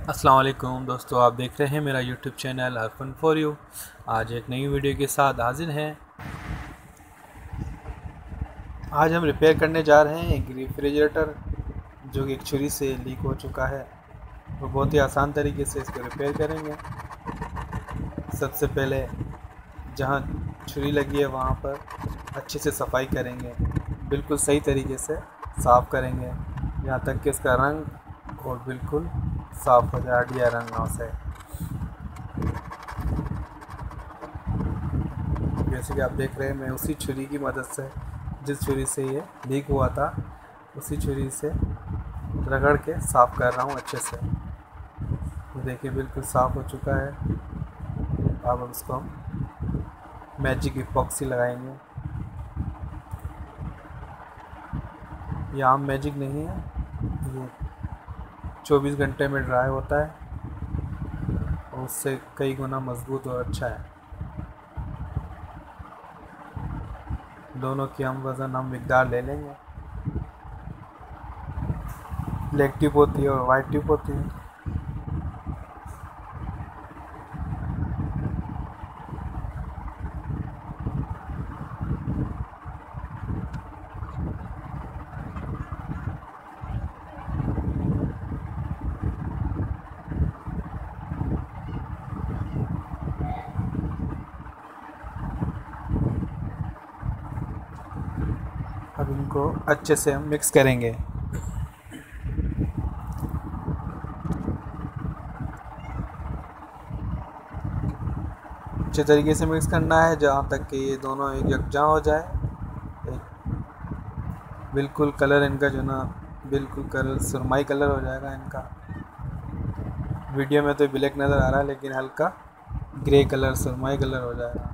अस्सलाम वालेकुम दोस्तों, आप देख रहे हैं मेरा यूट्यूब चैनल अर्फन फॉर यू। आज एक नई वीडियो के साथ हाजिर हैं। आज हम रिपेयर करने जा रहे हैं एक रेफ्रिजरेटर जो कि एक छुरी से लीक हो चुका है। वो बहुत ही आसान तरीके से इसको रिपेयर करेंगे। सबसे पहले जहाँ छुरी लगी है वहाँ पर अच्छे से सफाई करेंगे, बिल्कुल सही तरीके से साफ़ करेंगे यहाँ तक कि इसका रंग और बिल्कुल साफ़ हो जाए, हड्डियाँ रंग ना से। जैसे कि आप देख रहे हैं, मैं उसी छुरी की मदद से, जिस छुरी से ये लीक हुआ था, उसी छुरी से रगड़ के साफ़ कर रहा हूँ अच्छे से। तो देखिए बिल्कुल साफ़ हो चुका है। अब उसको हम मैजिक इपॉक्सी लगाएंगे। ये आम मैजिक नहीं है, ये 24 घंटे में ड्राई होता है और उससे कई गुना मजबूत और अच्छा है। दोनों की हम मिकदार ले लेंगे। ब्लैक ट्यूब होती है और वाइट ट्यूब होती है। अब इनको अच्छे से हम मिक्स करेंगे। अच्छे तरीके से मिक्स करना है जहाँ तक कि ये दोनों एक यकजा हो जाए। बिल्कुल कलर इनका जो ना, बिल्कुल कलर सुरमई कलर हो जाएगा इनका। वीडियो में तो ब्लैक नज़र आ रहा है लेकिन हल्का ग्रे कलर, सुरमई कलर हो जाएगा।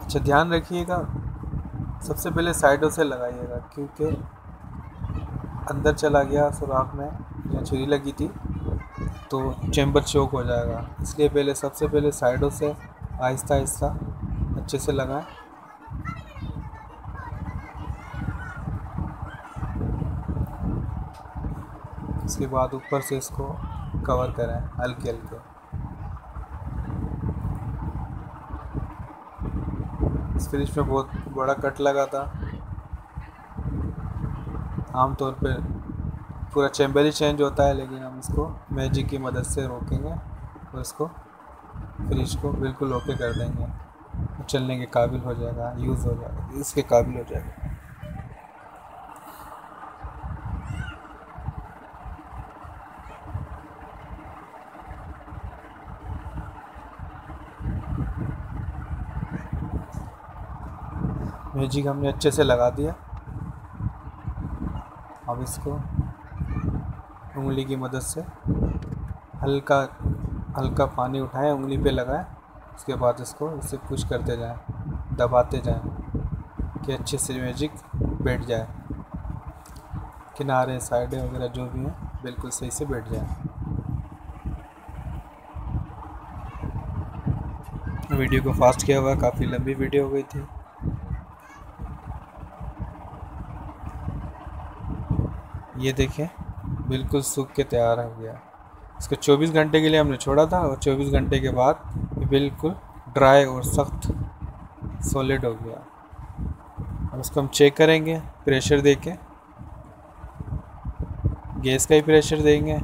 अच्छा ध्यान रखिएगा, सबसे पहले साइडों से लगाइएगा क्योंकि अंदर चला गया सुराख में जहाँ छुरी लगी थी तो चैम्बर चोक हो जाएगा। इसलिए पहले सबसे पहले साइडों से आहिस्ता आहिस्ता अच्छे से लगाएं। इसके बाद ऊपर से इसको कवर करें हल्के हल्के। इस फ्रिज में बहुत बड़ा कट लगा था। आमतौर पर पूरा चैम्बर ही चेंज होता है, लेकिन हम इसको मैजिक की मदद से रोकेंगे और इसको फ्रिज को बिल्कुल ओके कर देंगे। चलने के काबिल हो जाएगा, यूज़ हो जाएगा, इसके काबिल हो जाएगा। मैजिक हमने अच्छे से लगा दिया। अब इसको उंगली की मदद से हल्का हल्का पानी उठाएं, उंगली पे लगाएं। उसके बाद इसको इसे पुश करते जाएं, दबाते जाएं कि अच्छे से मैजिक बैठ जाए। किनारे साइडें वगैरह जो भी हैं बिल्कुल सही से बैठ जाए। वीडियो को फास्ट किया हुआ, काफ़ी लंबी वीडियो हो गई थी। ये देखें बिल्कुल सूख के तैयार हो गया। इसको 24 घंटे के लिए हमने छोड़ा था और 24 घंटे के बाद ये बिल्कुल ड्राई और सख्त सॉलिड हो गया। अब इसको हम चेक करेंगे प्रेशर देके। गैस का ही प्रेशर देंगे।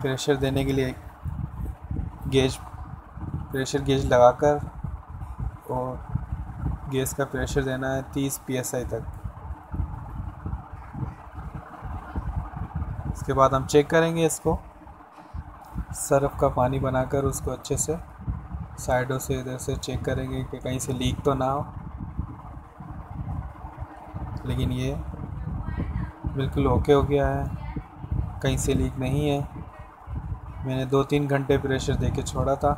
प्रेशर देने के लिए प्रेशर गेज लगाकर और गैस का प्रेशर देना है 30 psi तक। इसके बाद हम चेक करेंगे इसको, सर्फ का पानी बनाकर उसको अच्छे से साइडों से इधर से चेक करेंगे कि कहीं से लीक तो ना हो। लेकिन ये बिल्कुल ओके हो गया है, कहीं से लीक नहीं है। मैंने 2-3 घंटे प्रेशर देके छोड़ा था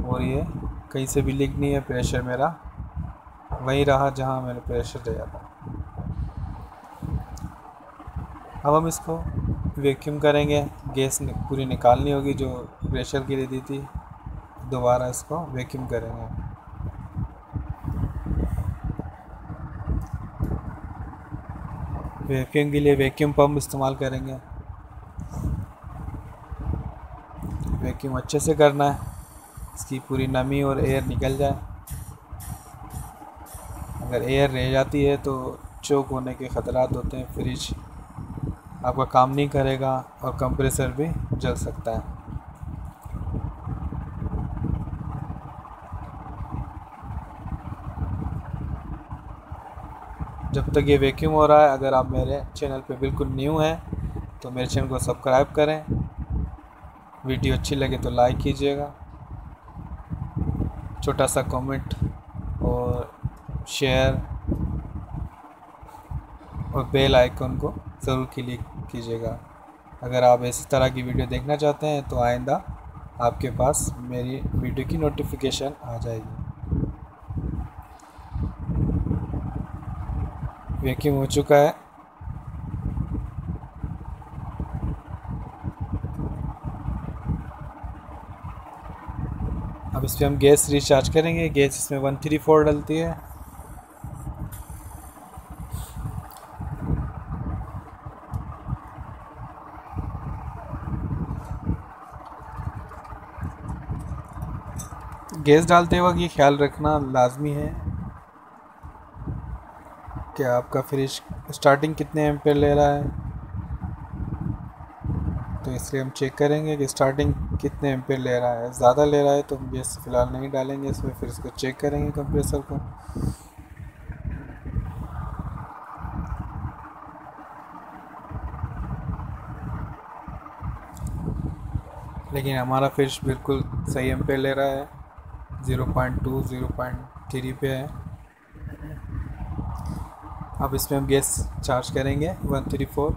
और ये कहीं से भी लीक नहीं है। प्रेशर मेरा वहीं रहा जहां मैंने प्रेशर दिया था। अब हम इसको वैक्यूम करेंगे। गैस पूरी निकालनी होगी जो प्रेशर के लिए दी थी। दोबारा इसको वैक्यूम करेंगे। वैक्यूम के लिए वैक्यूम पंप इस्तेमाल करेंगे। वैक्यूम अच्छे से करना है, इसकी पूरी नमी और एयर निकल जाए। अगर एयर रह जाती है तो चोक होने के ख़तरात होते हैं, फ्रिज आपका काम नहीं करेगा और कंप्रेसर भी जल सकता है। जब तक ये वैक्यूम हो रहा है, अगर आप मेरे चैनल पे बिल्कुल न्यू हैं तो मेरे चैनल को सब्सक्राइब करें, वीडियो अच्छी लगे तो लाइक कीजिएगा, छोटा सा कमेंट और शेयर और बेल आइकन को ज़रूर क्लिक कीजिएगा। अगर आप इसी तरह की वीडियो देखना चाहते हैं तो आइंदा आपके पास मेरी वीडियो की नोटिफिकेशन आ जाएगी। वैक्यूम हो चुका है। अब इस पर हम गैस रिचार्ज करेंगे। गैस इसमें 134 डलती है। गैस डालते वक्त ये ख्याल रखना लाजमी है कि आपका फ्रिज स्टार्टिंग कितने एम्पेयर ले रहा है, तो इसलिए हम चेक करेंगे कि स्टार्टिंग कितने एम्पेयर ले रहा है। ज़्यादा ले रहा है तो हम गैस फ़िलहाल नहीं डालेंगे इसमें, फिर इसको चेक करेंगे कंप्रेसर को। लेकिन हमारा फ्रिज बिल्कुल सही एम्पेयर ले रहा है, 0.2 0.3 पे है। अब इसमें हम गैस चार्ज करेंगे 134।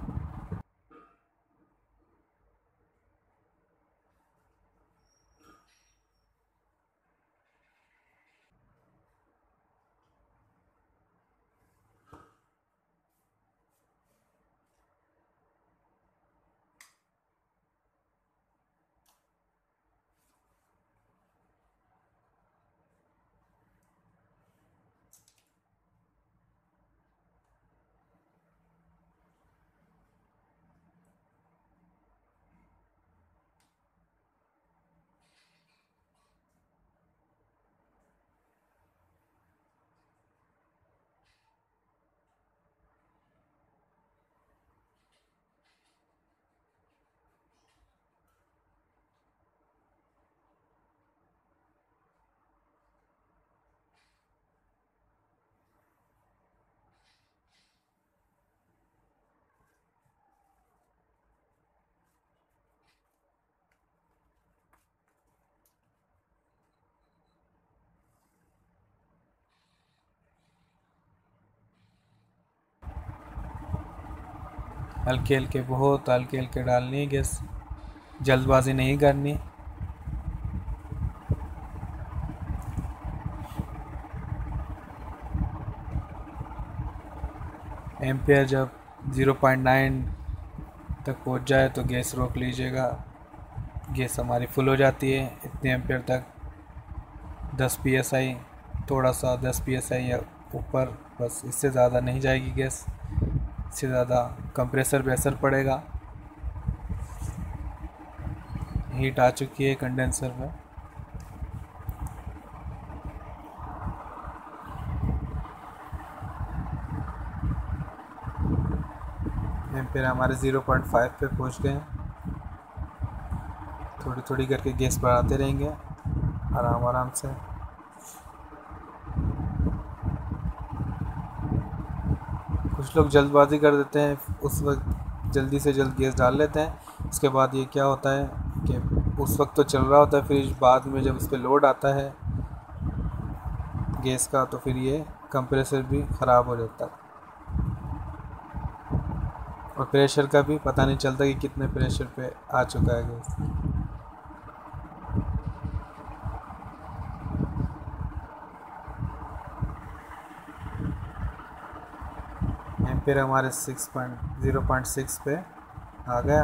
हल्के हल्के, बहुत हल्के हल्के डालनी है गैस, जल्दबाजी नहीं करनी। एम्पेयर जब 0.9 तक पहुंच जाए तो गैस रोक लीजिएगा। गैस हमारी फुल हो जाती है इतने एम्पेयर तक। 10 psi, थोड़ा सा 10 psi या ऊपर, बस, इससे ज़्यादा नहीं जाएगी गैस। इससे ज़्यादा कंप्रेसर पे असर पड़ेगा। हीट आ चुकी है कंडेंसर में। एम्पेयर हमारे 0.5 पे पहुंच गए हैं। थोड़ी थोड़ी करके गैस बढ़ाते रहेंगे आराम आराम से। कुछ लोग जल्दबाजी कर देते हैं, उस वक्त जल्दी से जल्द गैस डाल लेते हैं। उसके बाद ये क्या होता है कि उस वक्त तो चल रहा होता है फ्रिज, बाद में जब उस पर लोड आता है गैस का तो फिर ये कंप्रेसर भी ख़राब हो जाता है और प्रेशर का भी पता नहीं चलता कि कितने प्रेशर पे आ चुका है गैस। एम्पेयर हमारे 0.6 पे आ गया।